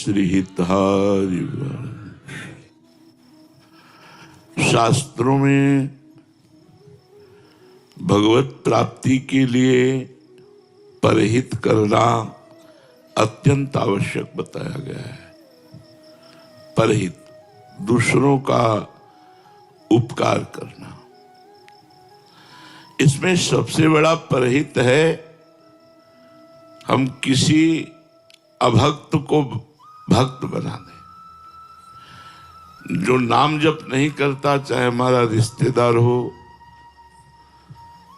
श्री हितहारी। शास्त्रों में भगवत प्राप्ति के लिए परहित करना अत्यंत आवश्यक बताया गया है। परहित, दूसरों का उपकार करना, इसमें सबसे बड़ा परहित है हम किसी अभक्त को भक्त बना दें। जो नाम जप नहीं करता, चाहे हमारा रिश्तेदार हो,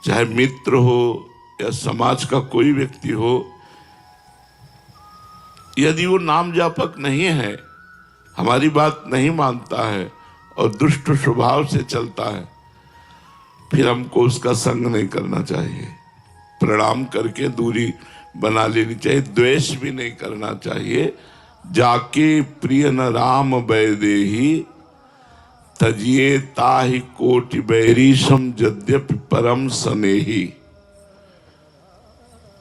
चाहे मित्र हो या समाज का कोई व्यक्ति हो, यदि वो नाम जापक नहीं है, हमारी बात नहीं मानता है और दुष्ट स्वभाव से चलता है, फिर हमको उसका संग नहीं करना चाहिए। प्रणाम करके दूरी बना लेनी चाहिए, द्वेष भी नहीं करना चाहिए। जाके प्रिय न राम बैदेही, तजिए ताहि कोटि बैरीशम यद्यपि परम स्नेही।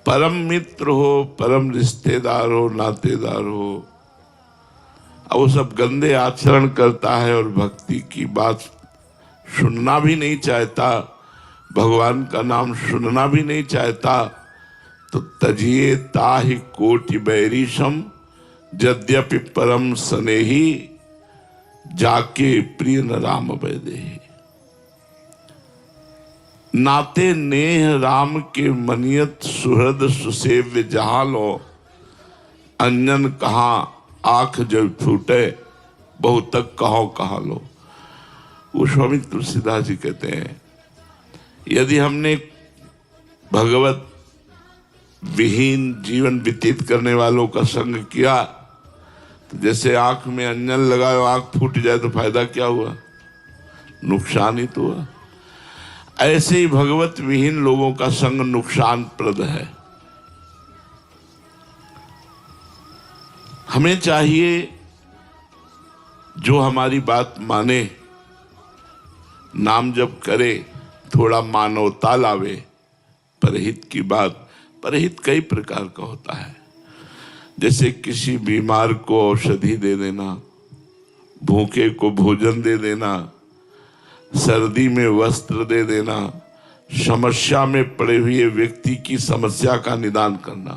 परम मित्र हो, परम रिश्तेदार हो, नातेदार हो, अब वो सब गंदे आचरण करता है और भक्ति की बात सुनना भी नहीं चाहता, भगवान का नाम सुनना भी नहीं चाहता, तो तजिए ताहि कोटि बैरीशम यद्यपि परम स्नेही, जाके प्रिय न राम बैदेही। नाते नेह राम के मनियत सुहृद सुसेव्य जहां लो, अंजन कहाँ आंख जब फूटे, बहुत तक कहो कहा लो। वो स्वामी तुलसीदास जी कहते हैं, यदि हमने भगवत विहीन जीवन व्यतीत करने वालों का संग किया, तो जैसे आंख में अंजन लगाए आंख फूट जाए तो फायदा क्या हुआ, नुकसान ही तो हुआ। ऐसे ही भगवत विहीन लोगों का संग नुकसानप्रद है। हमें चाहिए जो हमारी बात माने, नाम जप करे, थोड़ा मानवता लावे। परहित की बात, परहित कई प्रकार का होता है, जैसे किसी बीमार को औषधि दे देना, भूखे को भोजन दे देना, सर्दी में वस्त्र दे देना, समस्या में पड़े हुए व्यक्ति की समस्या का निदान करना।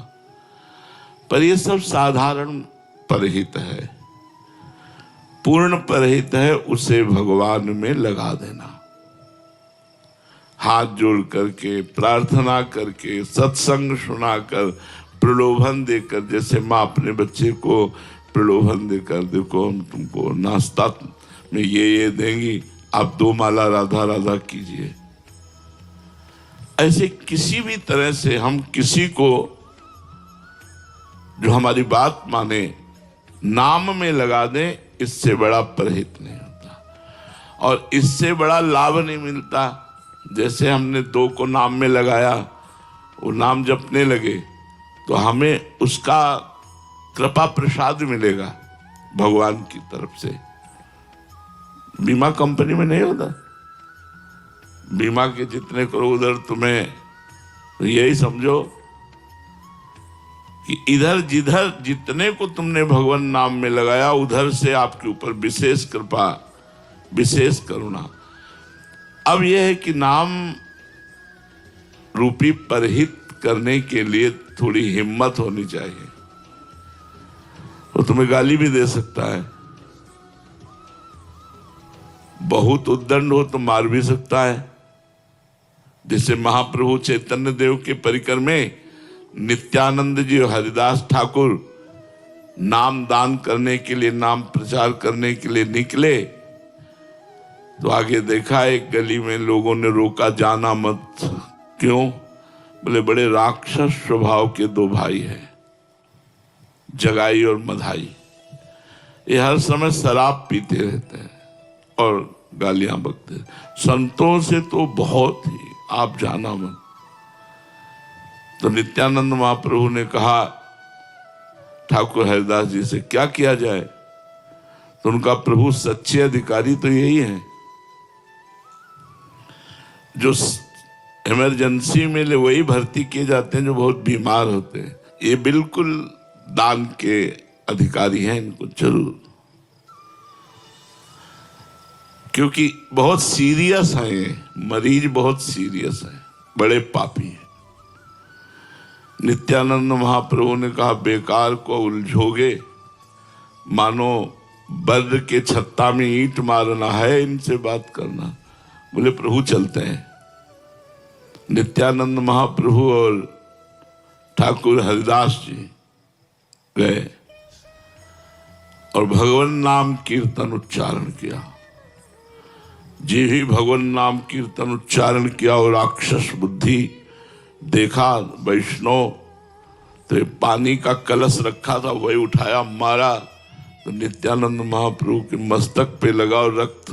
पर ये सब साधारण परहित है। पूर्ण परहित है उसे भगवान में लगा देना, हाथ जोड़ करके, प्रार्थना करके, सत्संग सुनाकर, प्रलोभन देकर, जैसे माँ अपने बच्चे को प्रलोभन देकर, देखो हम तुमको नाश्ता में ये देंगी, आप 2 माला राधा राधा कीजिए। ऐसे किसी भी तरह से हम किसी को जो हमारी बात माने नाम में लगा दें, इससे बड़ा परहित नहीं होता और इससे बड़ा लाभ नहीं मिलता। जैसे हमने 2 को नाम में लगाया, वो नाम जपने लगे, तो हमें उसका कृपा प्रसाद मिलेगा भगवान की तरफ से। बीमा कंपनी में नहीं होता, बीमा के जितने करो उधर तुम्हें, तो यही समझो कि इधर जिधर जितने को तुमने भगवान नाम में लगाया, उधर से आपके ऊपर विशेष कृपा, विशेष करुणा। अब यह है कि नाम रूपी परहित करने के लिए थोड़ी हिम्मत होनी चाहिए। वो तुम्हें गाली भी दे सकता है, बहुत उद्दंड हो तो मार भी सकता है। जैसे महाप्रभु चैतन्य देव के परिकर में नित्यानंद जी और हरिदास ठाकुर नाम दान करने के लिए, नाम प्रचार करने के लिए निकले, तो आगे देखा एक गली में लोगों ने रोका, जाना मत। क्यों? बोले बड़े राक्षस स्वभाव के 2 भाई हैं, जगाई और मधाई। ये हर समय शराब पीते रहते हैं और गालियां बकते हैं। संतों से तो बहुत ही, आप जाना मत। तो नित्यानंद महाप्रभु ने कहा ठाकुर हरिदास जी से, क्या किया जाए? तो उनका प्रभु सच्चे अधिकारी तो यही है जो इमरजेंसी में ले वही भर्ती किए जाते हैं जो बहुत बीमार होते हैं। ये बिल्कुल दान के अधिकारी हैं इनको जरूर, क्योंकि बहुत सीरियस है ये मरीज, बहुत सीरियस है, बड़े पापी है। नित्यानंद महाप्रभु ने कहा बेकार को उलझोगे, मानो बर्द के छत्ता में ईंट मारना है इनसे बात करना। बोले प्रभु चलते हैं। नित्यानंद महाप्रभु और ठाकुर हरिदास जी गए और भगवान नाम कीर्तन उच्चारण किया। जी ही भगवान नाम कीर्तन उच्चारण किया और राक्षस बुद्धि देखा वैष्णव, तो पानी का कलश रखा था वही उठाया मारा, तो नित्यानंद महाप्रभु के मस्तक पे लगा और रक्त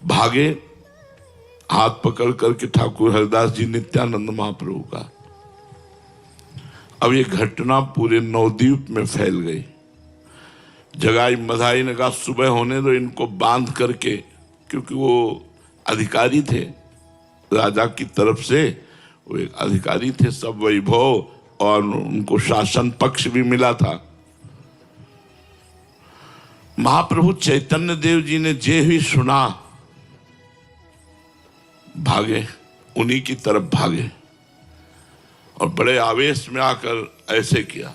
भागे। हाथ पकड़ करके ठाकुर हरिदास जी नित्यानंद महाप्रभु का। अब ये घटना पूरे नवद्वीप में फैल गई। जगाई मधाई ने कहा सुबह होने दो इनको बांध करके, क्योंकि वो अधिकारी थे राजा की तरफ से, वो एक अधिकारी थे, सब वैभव और उनको शासन पक्ष भी मिला था। महाप्रभु चैतन्य देव जी ने जे ही सुना भागे, उन्हीं की तरफ भागे और बड़े आवेश में आकर ऐसे किया,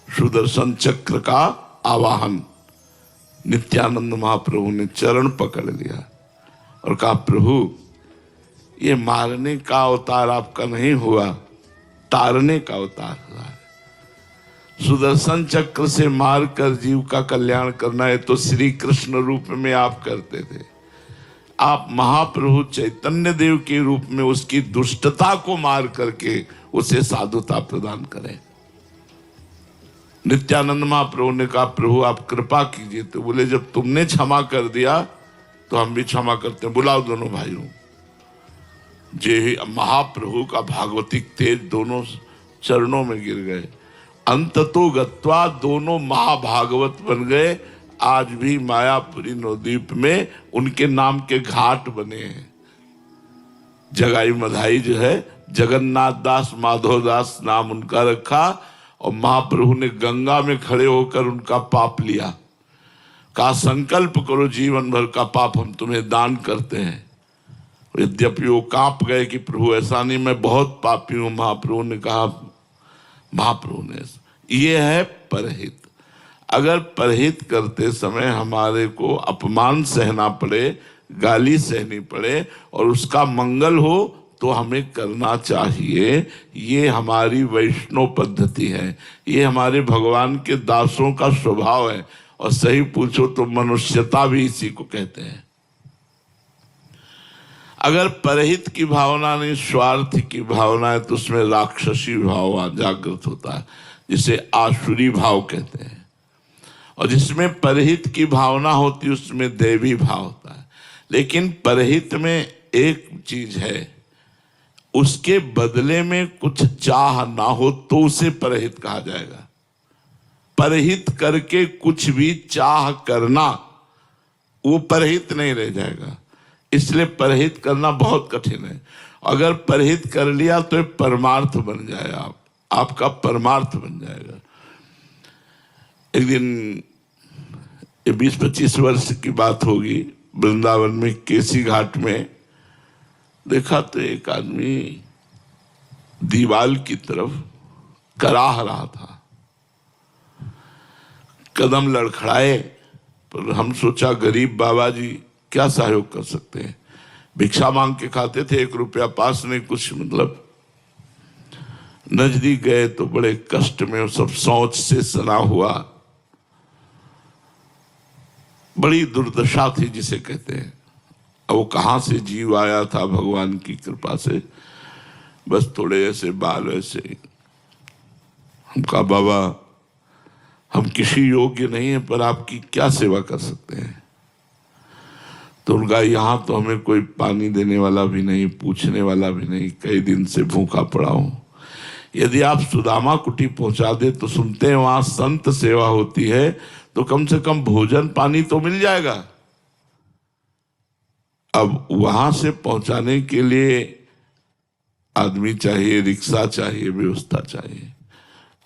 सुदर्शन चक्र का आवाहन। नित्यानंद महाप्रभु ने चरण पकड़ लिया और कहा प्रभु ये मारने का अवतार आपका नहीं हुआ, तारने का अवतार हुआ है। सुदर्शन चक्र से मारकर जीव का कल्याण करना है तो श्री कृष्ण रूप में आप करते थे। आप महाप्रभु चैतन्य देव के रूप में उसकी दुष्टता को मार करके उसे साधुता प्रदान करें। नित्यानंद महाप्रभु ने कहा प्रभु आप कृपा कीजिए, तो बोले जब तुमने क्षमा कर दिया तो हम भी क्षमा करते हैं, बुलाओ दोनों भाइयों। जे महाप्रभु का भागवतिक तेज दोनों चरणों में गिर गए। अंततो गत्वा दोनों महाभागवत बन गए। आज भी मायापुरी नवद्वीप में उनके नाम के घाट बने हैं। जगाई मधाई जो है जगन्नाथ दास माधव दास नाम उनका रखा और महाप्रभु ने गंगा में खड़े होकर उनका पाप लिया। कहा संकल्प करो जीवन भर का पाप हम तुम्हें दान करते हैं। यद्यपि वो कांप गए कि प्रभु ऐसा नहीं, मैं बहुत पापी हूं। महाप्रभु ने कहा, महाप्रभु ने ये है परहित। अगर परहित करते समय हमारे को अपमान सहना पड़े, गाली सहनी पड़े और उसका मंगल हो तो हमें करना चाहिए। ये हमारी वैष्णव पद्धति है, ये हमारे भगवान के दासों का स्वभाव है। और सही पूछो तो मनुष्यता भी इसी को कहते हैं। अगर परहित की भावना नहीं स्वार्थ की भावना है तो उसमें राक्षसी भाव जागृत होता है, जिसे आसुरी भाव कहते हैं। और जिसमें परहित की भावना होती है उसमें देवी भाव होता है। लेकिन परहित में एक चीज है, उसके बदले में कुछ चाह ना हो तो उसे परहित कहा जाएगा। परहित करके कुछ भी चाह करना वो परहित नहीं रह जाएगा। इसलिए परहित करना बहुत कठिन है। अगर परहित कर लिया तो परमार्थ बन जाएगा, आपका परमार्थ बन जाएगा। एक दिन 20-25 वर्ष की बात होगी, वृंदावन में केसी घाट में देखा तो एक आदमी दीवाल की तरफ कराह रहा था। कदम लड़खड़ाए, पर हम सोचा गरीब बाबा जी क्या सहयोग कर सकते हैं। भिक्षा मांग के खाते थे, 1 रुपया पास नहीं, कुछ मतलब। नजदीक गए तो बड़े कष्ट में वो सब सोच से सना हुआ, बड़ी दुर्दशा थी जिसे कहते हैं। अब वो कहाँ से जीव आया था भगवान की कृपा से, बस थोड़े ऐसे बाल ऐसे। हम कहा बाबा हम किसी योग्य नहीं है पर आपकी क्या सेवा कर सकते हैं। तो उनका यहाँ तो हमें कोई पानी देने वाला भी नहीं, पूछने वाला भी नहीं, कई दिन से भूखा पड़ा हूं। यदि आप सुदामा कुटी पहुंचा दे तो सुनते हैं वहां संत सेवा होती है, तो कम से कम भोजन पानी तो मिल जाएगा। अब वहां से पहुंचाने के लिए आदमी चाहिए, रिक्शा चाहिए, व्यवस्था चाहिए।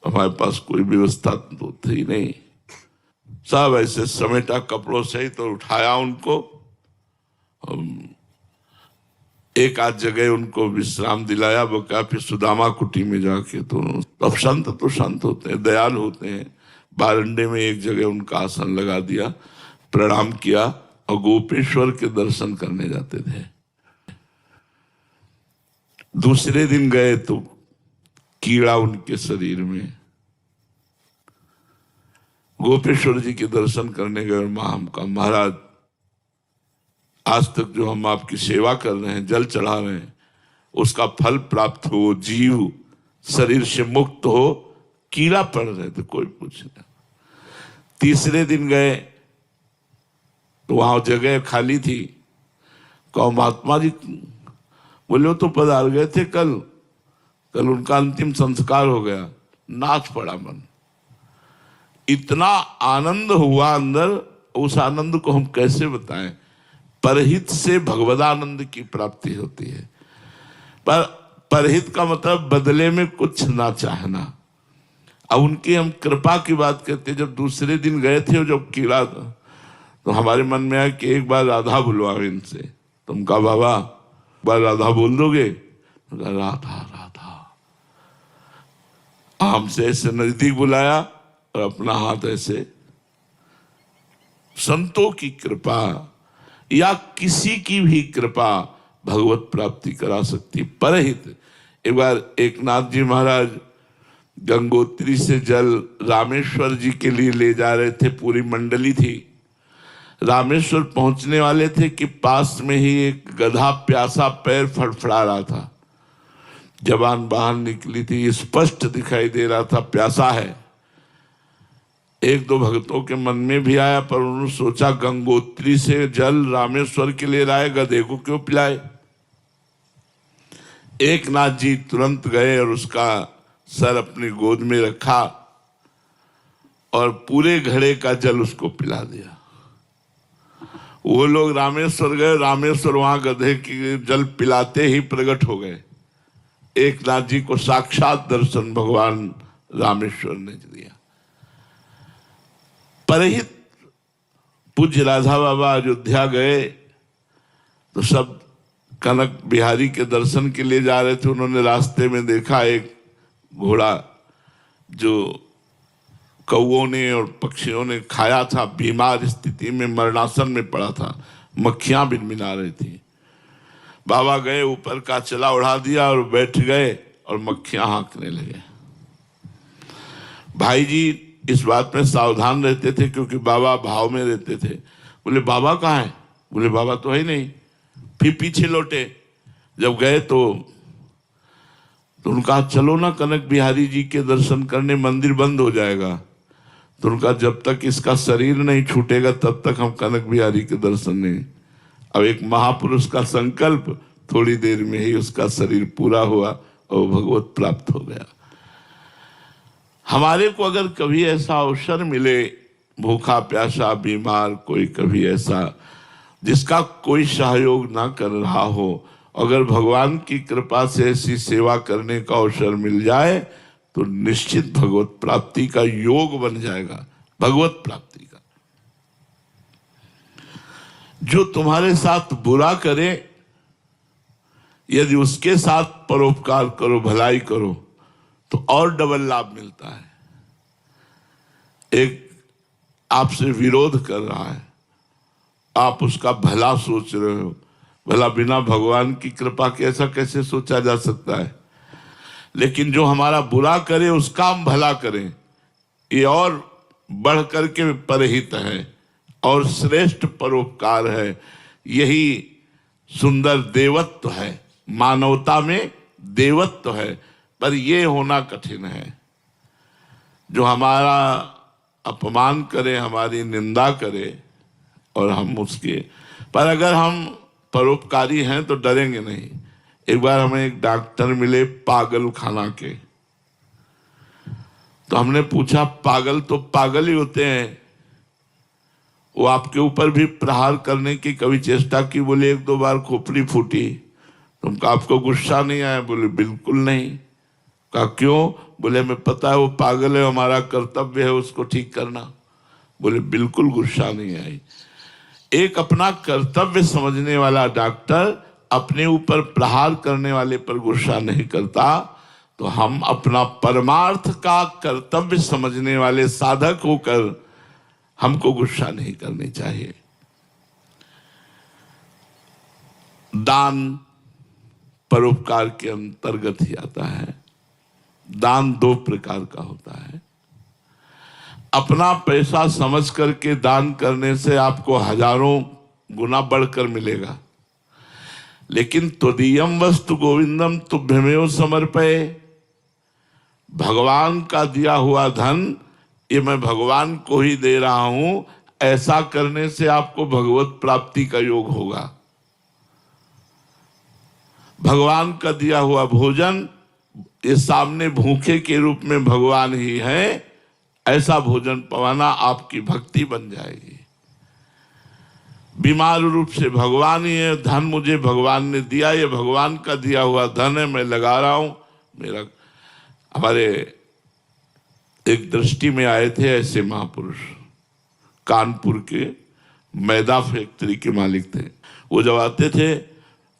हमारे पास कोई व्यवस्था तो थी नहीं, सब ऐसे समेटा कपड़ों से ही तो उठाया उनको, एक आध जगह उनको विश्राम दिलाया, वो क्या फिर सुदामा कुटी में जाके, तो अब संत तो संत होते हैं, दयाल होते हैं, बारंडे में एक जगह उनका आसन लगा दिया, प्रणाम किया और गोपेश्वर के दर्शन करने जाते थे। दूसरे दिन गए तो कीड़ा उनके शरीर में, गोपेश्वर जी के दर्शन करने गए और मां हमका महाराज आज तक जो हम आपकी सेवा कर रहे हैं, जल चढ़ा रहे हैं, उसका फल प्राप्त हो, जीव शरीर से मुक्त हो, कीड़ा पड़ रहे थे, कोई पूछ नहीं। तीसरे दिन गए तो वहां जगह खाली थी, कहो महात्मा जी, बोले वो तो पधार गए थे कल उनका अंतिम संस्कार हो गया। नाच पड़ा मन, इतना आनंद हुआ अंदर, उस आनंद को हम कैसे बताएं। परहित से भगवदानंद की प्राप्ति होती है, पर परहित का मतलब बदले में कुछ ना चाहना। अब उनकी हम कृपा की बात करते, जब दूसरे दिन गए थे जब कीड़ा, तो हमारे मन में आया कि एक बार राधा बुलवाओ इनसे। तुम कहा बाबा एक बार राधा बोल दोगे? राधा राधा, हमसे ऐसे नजदीक बुलाया और अपना हाथ ऐसे। संतों की कृपा या किसी की भी कृपा भगवत प्राप्ति करा सकती। परहित, एक बार एकनाथ जी महाराज गंगोत्री से जल रामेश्वर जी के लिए ले जा रहे थे, पूरी मंडली थी। रामेश्वर पहुंचने वाले थे कि पास में ही एक गधा प्यासा पैर फड़फड़ा रहा था, जबान बाहर निकली थी, स्पष्ट दिखाई दे रहा था प्यासा है। एक दो भक्तों के मन में भी आया, पर उन्होंने सोचा गंगोत्री से जल रामेश्वर के लिए लाए, गधे को क्यों पिलाए। एकनाथ जी तुरंत गए और उसका सर अपनी गोद में रखा और पूरे घड़े का जल उसको पिला दिया। वो लोग रामेश्वर गए, रामेश्वर वहां गधे की जल पिलाते ही प्रकट हो गए। एकनाथ जी को साक्षात दर्शन भगवान रामेश्वर ने दिया। परहित पूज्य राधा बाबा अयोध्या गए तो सब कनक बिहारी के दर्शन के लिए जा रहे थे। उन्होंने रास्ते में देखा एक घोड़ा जो कौओं ने और पक्षियों ने खाया था, बीमार स्थिति में मरणासन में पड़ा था, मक्खियां भिनभिना रही थी। बाबा गए, ऊपर का चला उड़ा दिया और बैठ गए और मक्खियां हाँकने लगे। भाई जी इस बात में सावधान रहते थे क्योंकि बाबा भाव में रहते थे। बोले बाबा कहाँ है? बोले बाबा तो है नहीं। फिर पीछे लौटे, जब गए तो उनका चलो ना कनक बिहारी जी के दर्शन करने, मंदिर बंद हो जाएगा। तो उनका जब तक इसका शरीर नहीं छूटेगा तब तक हम कनक बिहारी के दर्शन नहीं। अब एक महापुरुष का संकल्प, थोड़ी देर में ही उसका शरीर पूरा हुआ और भगवत प्राप्त हो गया। हमारे को अगर कभी ऐसा अवसर मिले, भूखा प्यासा बीमार कोई कभी ऐसा जिसका कोई सहयोग ना कर रहा हो, अगर भगवान की कृपा से ऐसी सेवा करने का अवसर मिल जाए तो निश्चित भगवत प्राप्ति का योग बन जाएगा। भगवत प्राप्ति का, जो तुम्हारे साथ बुरा करे, यदि उसके साथ परोपकार करो, भलाई करो तो और डबल लाभ मिलता है। एक आपसे विरोध कर रहा है, आप उसका भला सोच रहे हो, भला बिना भगवान की कृपा के ऐसा कैसे सोचा जा सकता है। लेकिन जो हमारा बुरा करे उसका हम भला करें, ये और बढ़ करके परहित है और श्रेष्ठ परोपकार है। यही सुंदर देवत्व है, मानवता में देवत्व है। पर ये होना कठिन है, जो हमारा अपमान करे, हमारी निंदा करे और हम उसके, पर अगर हम परोपकारी हैं तो डरेंगे नहीं। एक बार हमें एक डॉक्टर मिले पागल खाना के, तो हमने पूछा पागल तो पागल ही होते हैं, वो आपके ऊपर भी प्रहार करने की कभी चेष्टा की? बोले एक दो बार खोपड़ी फूटी। तुमको आपको गुस्सा नहीं आया? बोले बिल्कुल नहीं। कहा क्यों? बोले हमें पता है वो पागल है, हमारा कर्तव्य है उसको ठीक करना। बोले बिल्कुल गुस्सा नहीं आई। एक अपना कर्तव्य समझने वाला डॉक्टर अपने ऊपर प्रहार करने वाले पर गुस्सा नहीं करता, तो हम अपना परमार्थ का कर्तव्य समझने वाले साधक होकर हमको गुस्सा नहीं करनी चाहिए। दान परोपकार के अंतर्गत ही आता है। दान दो प्रकार का होता है। अपना पैसा समझ करके दान करने से आपको हजारों गुना बढ़कर मिलेगा, लेकिन त्वदीयम वस्तु गोविंदम तुभ्यमेव समर्पये, भगवान का दिया हुआ धन ये मैं भगवान को ही दे रहा हूं, ऐसा करने से आपको भगवत प्राप्ति का योग होगा। भगवान का दिया हुआ भोजन ये सामने भूखे के रूप में भगवान ही है, ऐसा भोजन पवाना आपकी भक्ति बन जाएगी। बीमार रूप से भगवान ही है, धन मुझे भगवान ने दिया, ये भगवान का दिया हुआ धन है, मैं लगा रहा हूं। मेरा हमारे एक दृष्टि में आए थे ऐसे महापुरुष, कानपुर के मैदा फैक्ट्री के मालिक थे। वो जब आते थे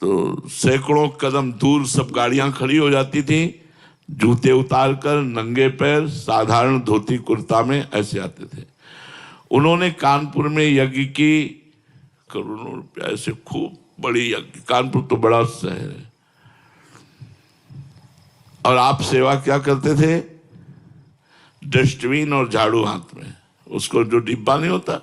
तो सैकड़ों कदम दूर सब गाड़ियां खड़ी हो जाती थी, जूते उतार कर नंगे पैर साधारण धोती कुर्ता में ऐसे आते थे। उन्होंने कानपुर में यज्ञ की, करोड़ों रुपया ऐसे खूब बड़ी यज्ञ, कानपुर तो बड़ा शहर है। और आप सेवा क्या करते थे? डस्टबिन और झाड़ू हाथ में, उसको जो डिब्बा नहीं होता,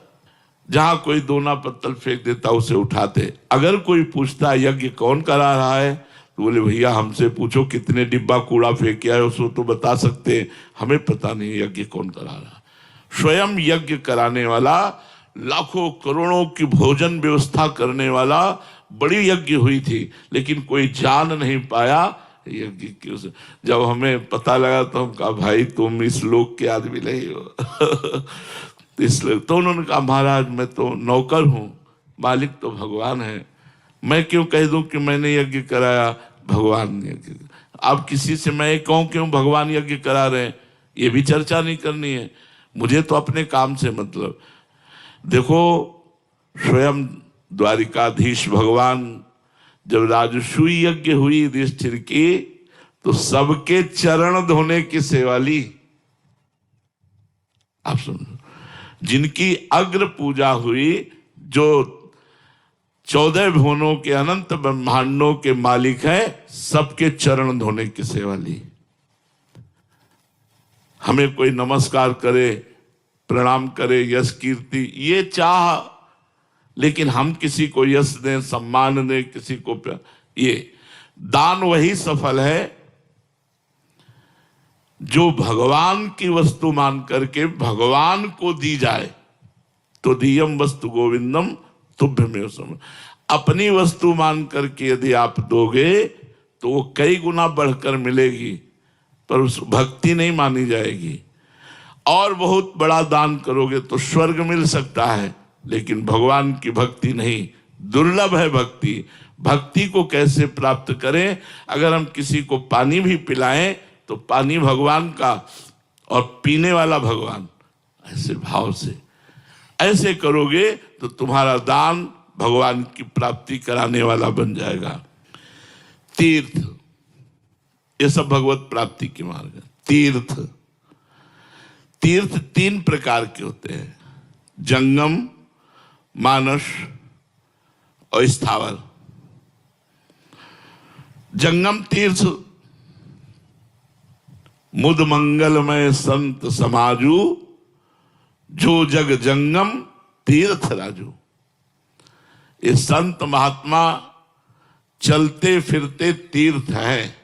जहां कोई दोना पत्तल फेंक देता उसे उठाते। अगर कोई पूछता यज्ञ कौन करा रहा है, तो बोले भैया हमसे पूछो कितने डिब्बा कूड़ा फेंक है, उसको तो बता सकते, हमें पता नहीं यज्ञ कौन करा रहा। स्वयं यज्ञ कराने वाला, लाखों करोड़ों की भोजन व्यवस्था करने वाला, बड़ी यज्ञ हुई थी, लेकिन कोई जान नहीं पाया यज्ञ की। जब हमें पता लगा तो हम कहा भाई तुम इस लोक के आदमी नहीं हो। इसलिए तो उन्होंने कहा महाराज मैं तो नौकर हूं, मालिक तो भगवान है, मैं क्यों कह दूं कि मैंने यज्ञ कराया, भगवान यज्ञ। अब किसी से मैं ये कहूं क्यों भगवान यज्ञ करा रहे हैं, ये भी चर्चा नहीं करनी है, मुझे तो अपने काम से मतलब। देखो स्वयं द्वारिकाधीश भगवान जब राजसूय यज्ञ हुई युधिष्ठिर की, तो सबके चरण धोने की सेवा ली। आप सुनो, जिनकी अग्र पूजा हुई, जो 14 भुवनों के अनंत ब्रह्मांडों के मालिक हैं, सबके चरण धोने की सेवा ली। हमें कोई नमस्कार करे, प्रणाम करे, यश कीर्ति ये चाह, लेकिन हम किसी को यश दें, सम्मान दें, किसी को ये दान वही सफल है जो भगवान की वस्तु मान करके भगवान को दी जाए। तो दियम वस्तु गोविंदम तुभ्यमेव समर्पये, अपनी वस्तु मान करके यदि आप दोगे तो वो कई गुना बढ़कर मिलेगी, पर उस भक्ति नहीं मानी जाएगी। और बहुत बड़ा दान करोगे तो स्वर्ग मिल सकता है, लेकिन भगवान की भक्ति नहीं, दुर्लभ है भक्ति। भक्ति को कैसे प्राप्त करें? अगर हम किसी को पानी भी पिलाएं तो पानी भगवान का और पीने वाला भगवान, ऐसे भाव से ऐसे करोगे तो तुम्हारा दान भगवान की प्राप्ति कराने वाला बन जाएगा। तीर्थ, ये सब भगवत प्राप्ति के मार्ग है। तीर्थ, तीर्थ 3 प्रकार के होते हैं, जंगम, मानस और स्थावर। जंगम तीर्थ मुद मंगलमय संत समाजू, जो जग जंगम तीर्थ राजू। ये संत महात्मा चलते फिरते तीर्थ हैं।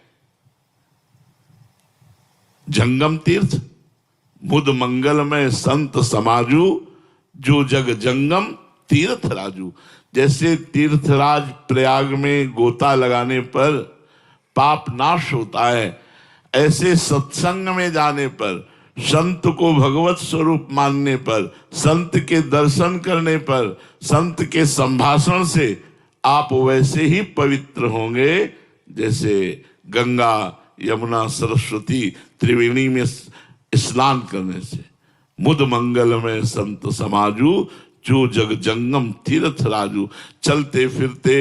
जंगम तीर्थ, मुद मंगलमय संत समाजू, जो जग जंगम तीर्थ राजू। जैसे तीर्थराज प्रयाग में गोता लगाने पर पाप नाश होता है, ऐसे सत्संग में जाने पर, संत को भगवत स्वरूप मानने पर, संत के दर्शन करने पर, संत के संभाषण से आप वैसे ही पवित्र होंगे जैसे गंगा यमुना सरस्वती त्रिवेणी में स्नान करने से। मुद मंगल में संत समाजू, जो जग जंगम तीर्थ राजू। चलते फिरते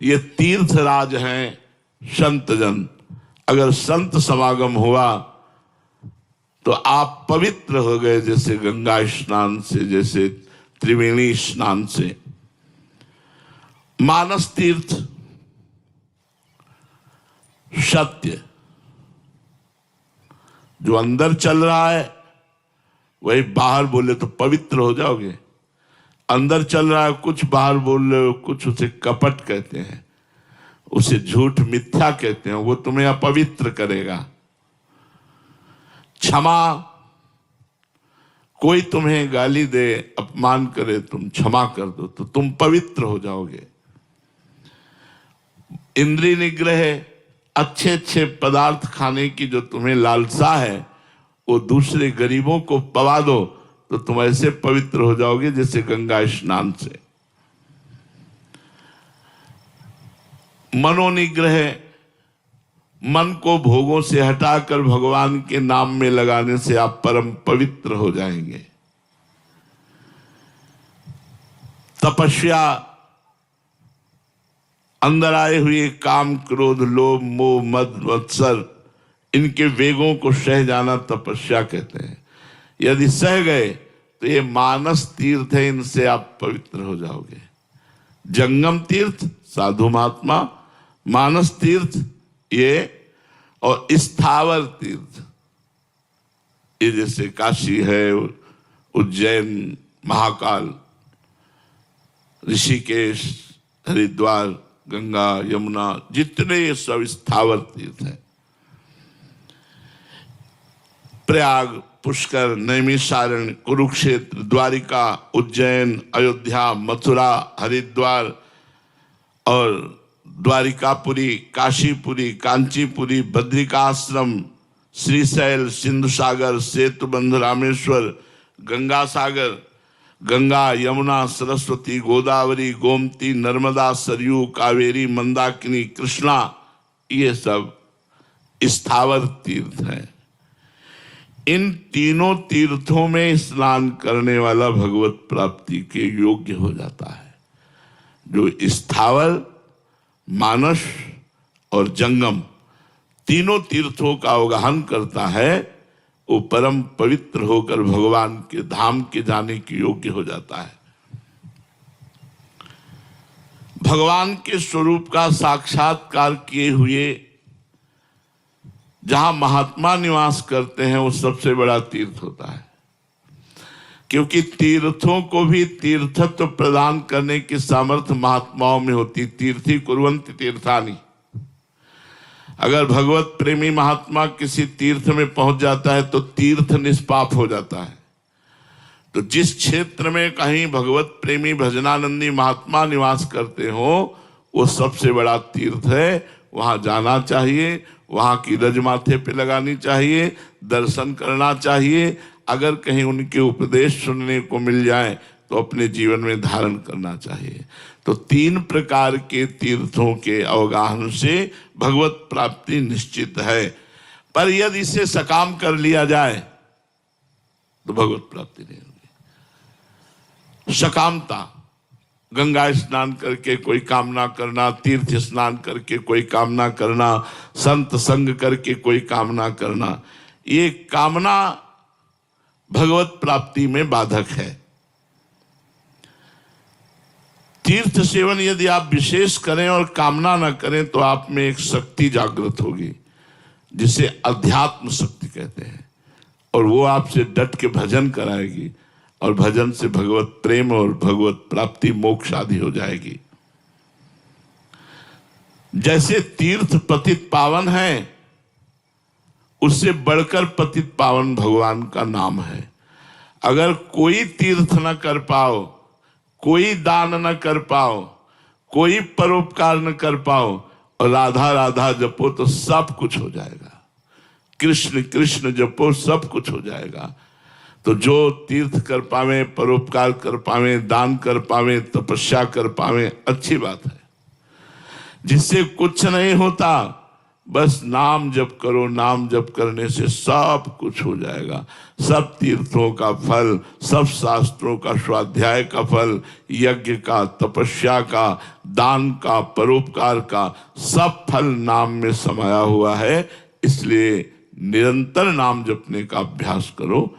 ये तीर्थ राज हैं संत जन। अगर संत समागम हुआ तो आप पवित्र हो गए, जैसे गंगा स्नान से, जैसे त्रिवेणी स्नान से। मानस तीर्थ सत्य, जो अंदर चल रहा है वही बाहर बोले तो पवित्र हो जाओगे। अंदर चल रहा है कुछ, बाहर बोल रहे हो कुछ, उसे कपट कहते हैं, उसे झूठ मिथ्या कहते हैं, वो तुम्हें अपवित्र करेगा। क्षमा, कोई तुम्हें गाली दे, अपमान करे, तुम क्षमा कर दो तो तुम पवित्र हो जाओगे। इंद्रिय निग्रह, अच्छे अच्छे पदार्थ खाने की जो तुम्हें लालसा है वो दूसरे गरीबों को पवा दो तो तुम ऐसे पवित्र हो जाओगे जैसे गंगा स्नान से। मनोनिग्रह, मन को भोगों से हटाकर भगवान के नाम में लगाने से आप परम पवित्र हो जाएंगे। तपस्या, अंदर आए हुए काम, क्रोध, लोभ, मोह, मद, मत्सर, इनके वेगों को सह जाना तपस्या कहते हैं। यदि सह गए तो ये मानस तीर्थ है, इनसे आप पवित्र हो जाओगे। जंगम तीर्थ साधु महात्मा, मानस तीर्थ ये, और स्थावर तीर्थ ये जैसे काशी है, उज्जैन, महाकाल, ऋषिकेश, हरिद्वार, गंगा, यमुना, जितने ये सब स्थावर तीर्थ हैं। प्रयाग, पुष्कर, नैमिषारण्य, कुरुक्षेत्र, द्वारिका, उज्जैन, अयोध्या, मथुरा, हरिद्वार और द्वारिकापुरी, काशीपुरी, कांचीपुरी, बद्रिकाश्रम, श्रीशैल, सिंधु सागर, सेतुबंध, रामेश्वर, गंगा सागर, गंगा, यमुना, सरस्वती, गोदावरी, गोमती, नर्मदा, सरयू, कावेरी, मंदाकिनी, कृष्णा, ये सब स्थावर तीर्थ हैं। इन तीनों तीर्थों में स्नान करने वाला भगवत प्राप्ति के योग्य हो जाता है। जो स्थावर, मानस और जंगम तीनों तीर्थों का अवगाहन करता है वो परम पवित्र होकर भगवान के धाम के जाने के योग्य हो जाता है। भगवान के स्वरूप का साक्षात्कार किए हुए जहां महात्मा निवास करते हैं वो सबसे बड़ा तीर्थ होता है, क्योंकि तीर्थों को भी तीर्थत्व प्रदान करने की सामर्थ्य महात्माओं में होती। तीर्थी कुर्वन्ति तीर्थानि। अगर भगवत प्रेमी महात्मा किसी तीर्थ में पहुंच जाता है तो तीर्थ निष्पाप हो जाता है। तो जिस क्षेत्र में कहीं भगवत प्रेमी भजनानंदी महात्मा निवास करते हो वो सबसे बड़ा तीर्थ है, वहां जाना चाहिए, वहां की रज माथे पे लगानी चाहिए, दर्शन करना चाहिए। अगर कहीं उनके उपदेश सुनने को मिल जाए तो अपने जीवन में धारण करना चाहिए। तो तीन प्रकार के तीर्थों के अवगाहन से भगवत प्राप्ति निश्चित है। पर यदि इसे सकाम कर लिया जाए तो भगवत प्राप्ति नहीं होगी। सकामता, गंगा स्नान करके कोई कामना करना, तीर्थ स्नान करके कोई कामना करना, संत संग करके कोई कामना करना, ये कामना भगवत प्राप्ति में बाधक है। तीर्थ सेवन यदि आप विशेष करें और कामना न करें तो आप में एक शक्ति जागृत होगी जिसे अध्यात्म शक्ति कहते हैं, और वो आपसे डट के भजन कराएगी और भजन से भगवत प्रेम और भगवत प्राप्ति मोक्ष आदि हो जाएगी। जैसे तीर्थ पतित पावन है, उससे बढ़कर पतित पावन भगवान का नाम है। अगर कोई तीर्थ न कर पाओ, कोई दान न कर पाओ, कोई परोपकार न कर पाओ और राधा राधा जपो तो सब कुछ हो जाएगा। कृष्ण कृष्ण जपो सब कुछ हो जाएगा। तो जो तीर्थ कर पावे, परोपकार कर पावे, दान कर पावे, तपस्या कर पावे, अच्छी बात है। जिससे कुछ नहीं होता, बस नाम जप करो, नाम जप करने से सब कुछ हो जाएगा। सब तीर्थों का फल, सब शास्त्रों का स्वाध्याय का फल, यज्ञ का, तपस्या का, दान का, परोपकार का, सब फल नाम में समाया हुआ है। इसलिए निरंतर नाम जपने का अभ्यास करो।